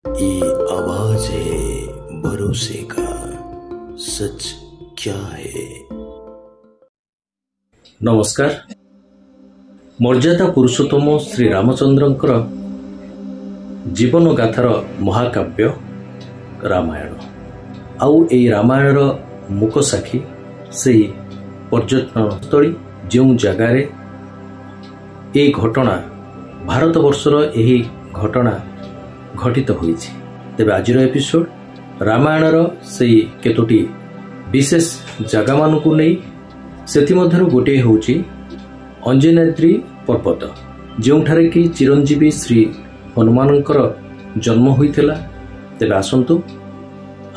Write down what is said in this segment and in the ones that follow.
ये आवाज है भरोसे का, सच क्या है। नमस्कार। मर्यादा पुरुषोत्तम श्री रामचंद्रंकर जीवन गाथार महाकाव्य रामायण। आउ ए रामायणर मुख साक्षी से पर्यटनस्थली जो जगार ए घटना भारत वर्षर यही घटना घटित होइछि। तेबे आजिर एपिसोड रामायणर से केतोटी विशेष जगह मानकु नहीं सेथिमध्यरु गोटे होउछि अंजनाद्री पर्वत, जोठारे कि चिरंजीवी श्री हनुमानंकर जन्म होइथिला। तेबे आसंतु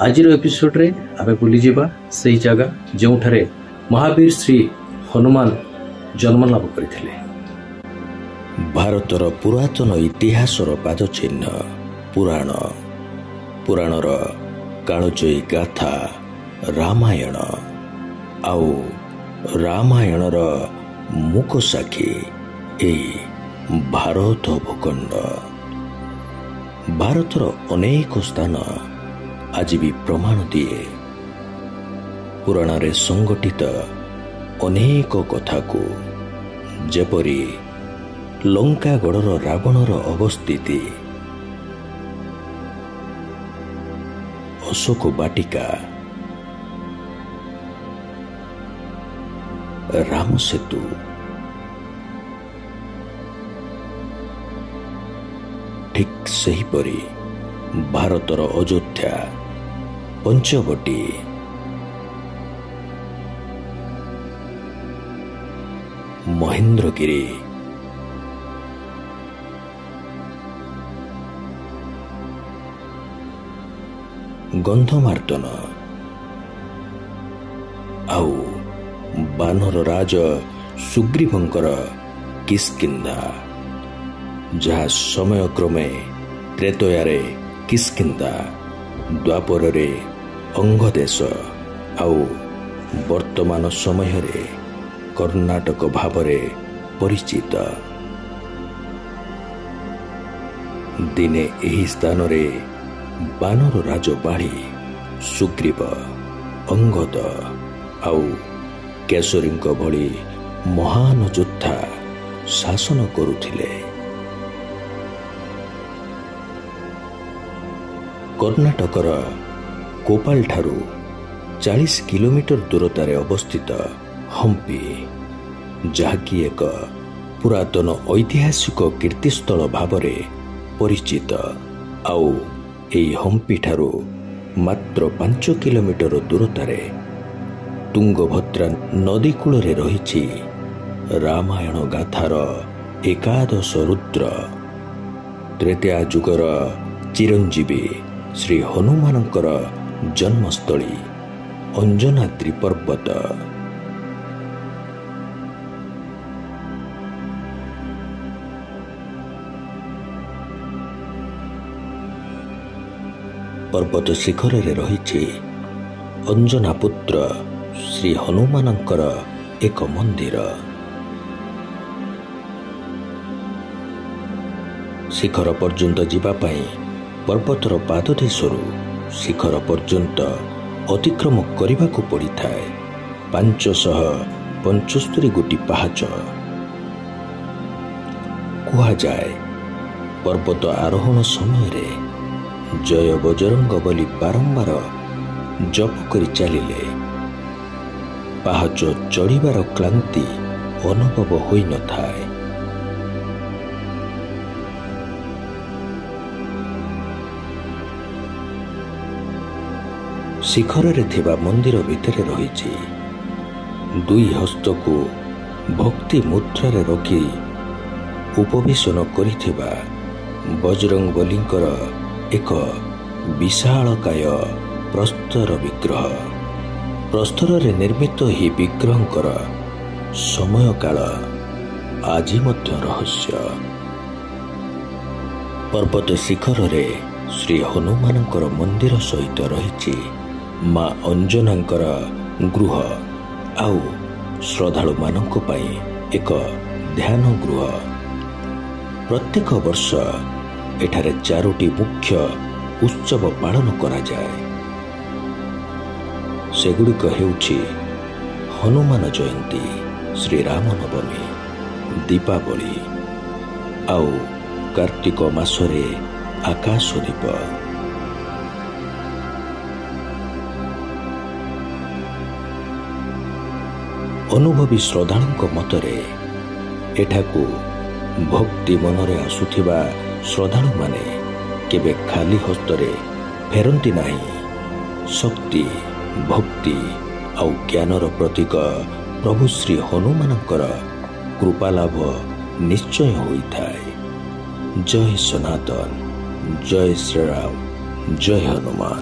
आजिर एपिसोड रे आमे बुली जिबा सेही जगह जोठारे महावीर श्री हनुमान जन्म लाभ करथिले। भारतर पुरातन इतिहासर पादचिह्न पुराणर कालजयी गाथा रामायण आउ रामायणर मुख साक्षी एई भारत भूखंड। भारतर अनेक स्थान आज भी प्रमाण दिए पुराणरे संगठित अनेक कथा को, जेपरी लंकागढ़र रावणर अवस्थिति, अशोक बाटिका, राम सेतु, ठीक सेहीपरि भारतर अयोध्या, पंचवटी, महेंद्रगिरी, गंधमार्दन आउ बानर राज सुग्रीवंकर किष्किंधा, जहा समय क्रमे त्रेतयारे किष्किंधा, द्वापरे अंगदेश आउ वर्तमान समय कर्नाटक भावरे परिचित। दिने एही स्थान रे बानर राज बाढ़ी सुग्रीव, अंगद आउ केशरींक भली महान योद्धा शासन करुथिले। कर्नाटकर कोपाल ठारू 40 किलोमीटर दूरतारे अवस्थित हम्पी, जहाकी एक पुरातन ऐतिहासिक कीर्तिस्थल भावरे परिचित। आउ एई हम्पी ठारू मात्र 5 किलोमीटर दूरतारे तुंगभद्रा नदी कूଳରେ रहिछि रामायण गाथार एकादश रुद्र। त्रेता जुगर चिरंजीवी श्री हनुमानंकर जन्मस्थली अंजनाद्री पर्वत। पर्वत शिखर रे रहिछि अंजना पुत्र श्री हनुमानंकर एक मंदिर। शिखर पर्यंत जीवा पाई पर्वतर पाददेशरू शिखर पर्यंत अतिक्रम करने को पड़ी थाए 575 गोटी पहाच। कहा जाए पर्वत आरोहण समय रे जय बजरंग बोली बारंबार जप करी चलिले पहाच चढ़ीबार क्लांति अनुभव होई न थाए। शिखर रे थिबा मंदिर भितर रहिछि 2 हस्त को भक्ति मुद्रा रे रखी उपवेशन करिथिबा बजरंग बलींकर एक विशालकाय प्रस्तर विग्रह। प्रस्तर रे निर्मित ही विग्रहंकर समय काल आज मध्य रहस्य। पर्वत शिखर रे श्री हनुमानंकर मंदिर सहित रहिछि मां अंजनांकर गृह आउ श्रद्धालु मानक पाई एक ध्यान गृह। प्रत्येक वर्ष एठारे 4टी मुख्य ଉତ୍ସବ ପାଳନ କରାଯାଏ। ସେଗୁଡ଼ିକ ହେଉଛି ହନୁମାନ ଜୟନ୍ତୀ, ଶ୍ରୀରାମ ନବମୀ, ଦୀପାବଳି ଆଉ କାର୍ତ୍ତିକ ମାସରେ ଆକାଶ ଦୀପ। ଅନୁଭବୀ ଶ୍ରଦ୍ଧାଳୁଙ୍କ ମତରେ ଏଠାକୁ ଭକ୍ତି ମନରେ ଆସୁଥିବା ଶ୍ରଦ୍ଧାଳୁମାନେ କେବେ ଖାଲି ହସ୍ତରେ ଫେରନ୍ତି ନାହିଁ। ଶକ୍ତି, ଭକ୍ତି ଆଉ ଜ୍ଞାନର ପ୍ରତୀକ ପ୍ରଭୁ ଶ୍ରୀ ହନୁମାନଙ୍କର କୃପାଲାଭ ନିଶ୍ଚୟ ହୋଇଥାଏ। ଜୟ ସନାତନ, ଜୟ ଶ୍ରୀରାମ, ଜୟ ହନୁମାନ।